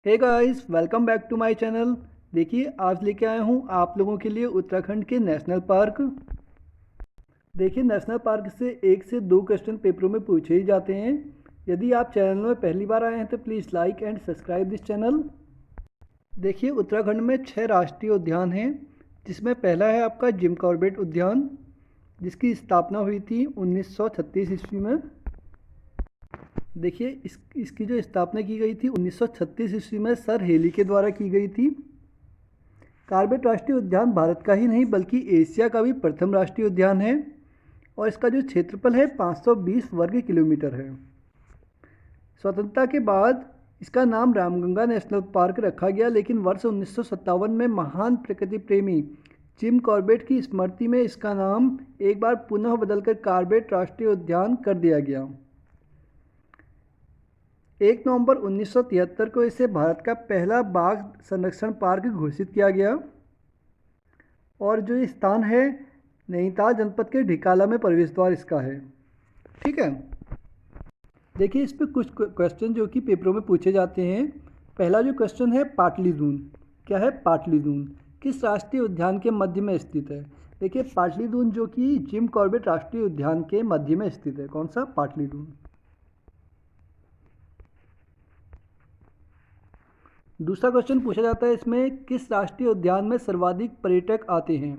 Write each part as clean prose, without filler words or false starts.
Hey guys, welcome back to my channel. देखिए, आज लेके आया हूँ आप लोगों के लिए उत्तराखंड के नेशनल पार्क। देखिए, नेशनल पार्क से 1 से 2 क्वेश्चन पेपरों में पूछे ही जाते हैं। यदि आप चैनल में पहली बार आए हैं तो please like and subscribe this channel. देखिए, उत्तराखंड में 6 राष्ट्रीय उद्यान हैं, जिसमें पहला है आपका जिम कॉर्बेट उद्यान, जिसकी स्थापना हुई थी 1936 ईस्वी में। देखिए, इसकी जो स्थापना की गई थी 1936 ईस्वी में सर हेली के द्वारा की गई थी। कॉर्बेट राष्ट्रीय उद्यान भारत का ही नहीं बल्कि एशिया का भी प्रथम राष्ट्रीय उद्यान है और इसका जो क्षेत्रफल है 520 वर्ग किलोमीटर है। स्वतंत्रता के बाद इसका नाम रामगंगा नेशनल पार्क रखा गया, लेकिन वर्ष 1957 में महान प्रकृति प्रेमी जिम कॉर्बेट की स्मृति में इसका नाम एक बार पुनः बदलकर कॉर्बेट राष्ट्रीय उद्यान कर दिया गया। 1 नवंबर 1973 को इसे भारत का पहला बाघ संरक्षण पार्क घोषित किया गया और जो ये स्थान है नैनीताल जनपद के ढिकाला में प्रवेश द्वार इसका है। ठीक है, देखिए इस पर कुछ क्वेश्चन जो कि पेपरों में पूछे जाते हैं। पहला जो क्वेश्चन है पाटली दून, क्या है पाटली दून, किस राष्ट्रीय उद्यान के मध्य में स्थित है। देखिए, पाटली दून जो कि जिम कॉर्बेट राष्ट्रीय उद्यान के मध्य में स्थित है। कौन सा? पाटली दून। दूसरा क्वेश्चन पूछा जाता है इसमें, किस राष्ट्रीय उद्यान में सर्वाधिक पर्यटक आते हैं।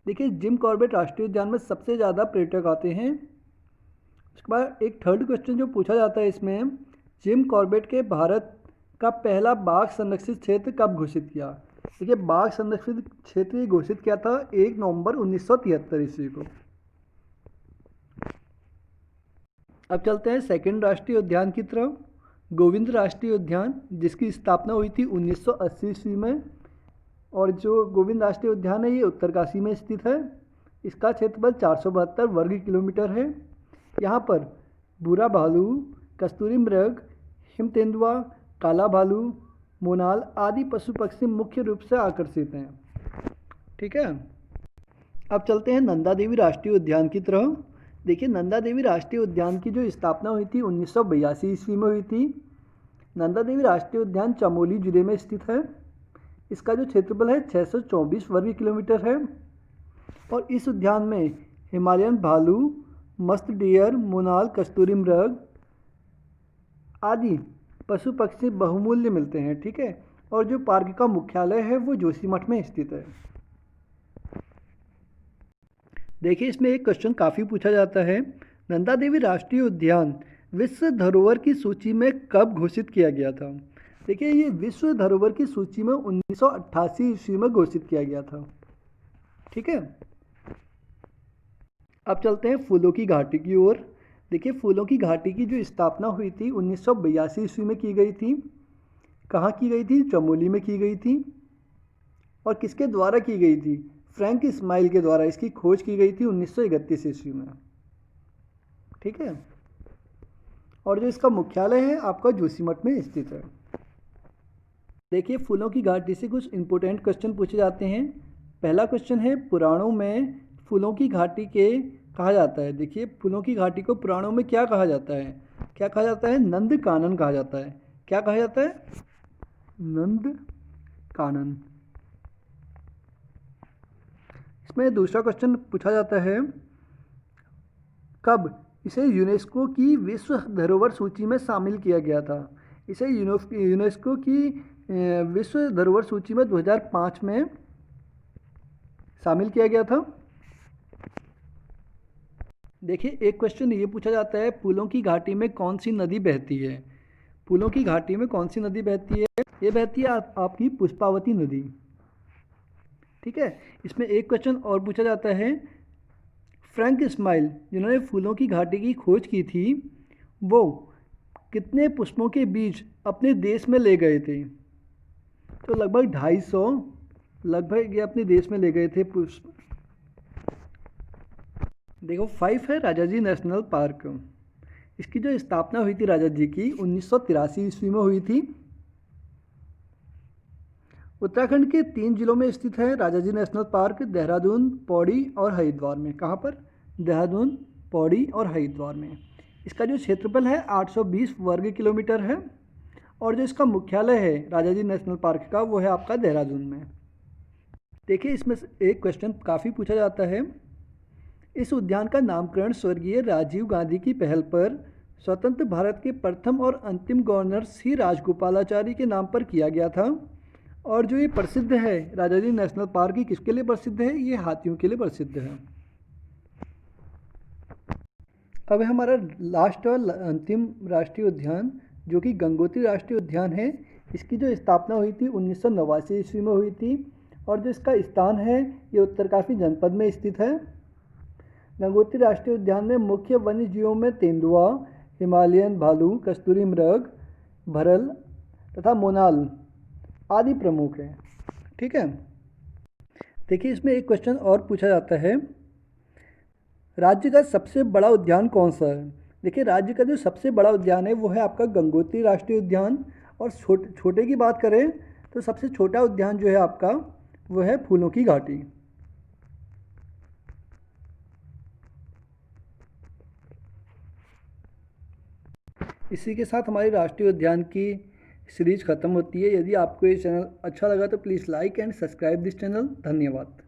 देखिए, जिम कॉर्बेट राष्ट्रीय उद्यान में सबसे ज़्यादा पर्यटक आते हैं। उसके बाद एक थर्ड क्वेश्चन जो पूछा जाता है इसमें, जिम कॉर्बेट के भारत का पहला बाघ संरक्षित क्षेत्र कब घोषित किया। देखिए, बाघ संरक्षित क्षेत्र घोषित किया था 1 नवंबर 1973 ईस्वी को। अब चलते हैं सेकंड राष्ट्रीय उद्यान की तरफ, गोविंद राष्ट्रीय उद्यान, जिसकी स्थापना हुई थी 1980 ईस्वी में। और जो गोविंद राष्ट्रीय उद्यान है ये उत्तरकाशी में स्थित है। इसका क्षेत्रफल 472 वर्ग किलोमीटर है। यहाँ पर भूरा भालू, कस्तूरी मृग, हिम तेंदुआ, काला भालू, मोनाल आदि पशु पक्षी मुख्य रूप से आकर्षित हैं। ठीक है, अब चलते हैं नंदा देवी राष्ट्रीय उद्यान की तरफ। देखिए, नंदा देवी राष्ट्रीय उद्यान की जो स्थापना हुई थी 1982 ईस्वी में हुई थी। नंदा देवी राष्ट्रीय उद्यान चमोली जिले में स्थित है। इसका जो क्षेत्रफल है 624 वर्ग किलोमीटर है और इस उद्यान में हिमालयन भालू, मस्त डियर, मोनाल, कस्तूरी मृग आदि पशु पक्षी बहुमूल्य मिलते हैं। ठीक है, और जो पार्क का मुख्यालय है वो जोशीमठ में स्थित है। देखिए, इसमें एक क्वेश्चन काफ़ी पूछा जाता है, नंदा देवी राष्ट्रीय उद्यान विश्व धरोहर की सूची में कब घोषित किया गया था। देखिए, ये विश्व धरोहर की सूची में 1988 ईस्वी में घोषित किया गया था। ठीक है, अब चलते हैं फूलों की घाटी की ओर। देखिए, फूलों की घाटी की जो स्थापना हुई थी 1982 ईस्वी में की गई थी। कहाँ की गई थी? चमोली में की गई थी। और किसके द्वारा की गई थी? फ्रैंक इस्माइल के द्वारा इसकी खोज की गई थी 1931 ईस्वी में। ठीक है, और जो इसका मुख्यालय है आपका जोशीमठ में स्थित है। देखिए, फूलों की घाटी से कुछ इंपॉर्टेंट क्वेश्चन पूछे जाते हैं। पहला क्वेश्चन है, पुराणों में फूलों की घाटी के कहा जाता है। देखिए, फूलों की घाटी को पुराणों में क्या कहा जाता है? क्या कहा जाता है? नंद कानन कहा जाता है। क्या कहा जाता है? नंद कानन। इसमें दूसरा क्वेश्चन पूछा जाता है, कब इसे यूनेस्को की विश्व धरोहर सूची में शामिल किया गया था। इसे यूनेस्को की विश्व धरोहर सूची में 2005 में शामिल किया गया था। देखिए, एक क्वेश्चन ये पूछा जाता है, फूलों की घाटी में कौन सी नदी बहती है। फूलों की घाटी में कौन सी नदी बहती है? ये बहती है आपकी पुष्पावती नदी। ठीक है, इसमें एक क्वेश्चन और पूछा जाता है, फ्रैंक इस्माइल जिन्होंने फूलों की घाटी की खोज की थी वो कितने पुष्पों के बीज अपने देश में ले गए थे। तो लगभग 250 लगभग ये अपने देश में ले गए थे पुष्प। देखो, 5 है राजाजी नेशनल पार्क। इसकी जो स्थापना हुई थी राजा जी की 1983 ईस्वी में हुई थी। उत्तराखंड के 3 जिलों में स्थित है राजाजी नेशनल पार्क, देहरादून, पौड़ी और हरिद्वार में। कहाँ पर? देहरादून, पौड़ी और हरिद्वार में। इसका जो क्षेत्रफल है 820 वर्ग किलोमीटर है और जो इसका मुख्यालय है राजाजी नेशनल पार्क का वो है आपका देहरादून में। देखिए इसमें से एक क्वेश्चन काफ़ी पूछा जाता है, इस उद्यान का नामकरण स्वर्गीय राजीव गांधी की पहल पर स्वतंत्र भारत के प्रथम और अंतिम गवर्नर सी राजगोपालाचारी के नाम पर किया गया था। और जो ये प्रसिद्ध है राजाजी नेशनल पार्क, ये किसके लिए प्रसिद्ध है? ये हाथियों के लिए प्रसिद्ध है। अब है हमारा लास्ट और अंतिम राष्ट्रीय उद्यान जो कि गंगोत्री राष्ट्रीय उद्यान है। इसकी जो स्थापना हुई थी 1989 ईस्वी में हुई थी और जो इसका स्थान है ये उत्तरकाशी जनपद में स्थित है। गंगोत्री राष्ट्रीय उद्यान में मुख्य वन्य जीवों में तेंदुआ, हिमालयन भालू, कस्तूरी मृग, भरल तथा मोनाल आदि प्रमुख हैं। ठीक है, देखिए इसमें एक क्वेश्चन और पूछा जाता है, राज्य का सबसे बड़ा उद्यान कौन सा है? देखिए राज्य का जो सबसे बड़ा उद्यान है वो है आपका गंगोत्री राष्ट्रीय उद्यान। और छोटे की बात करें तो सबसे छोटा उद्यान जो है आपका वो है फूलों की घाटी। इसी के साथ हमारी राष्ट्रीय उद्यान की सीरीज ख़त्म होती है। यदि आपको ये चैनल अच्छा लगा तो please like and subscribe this channel. धन्यवाद।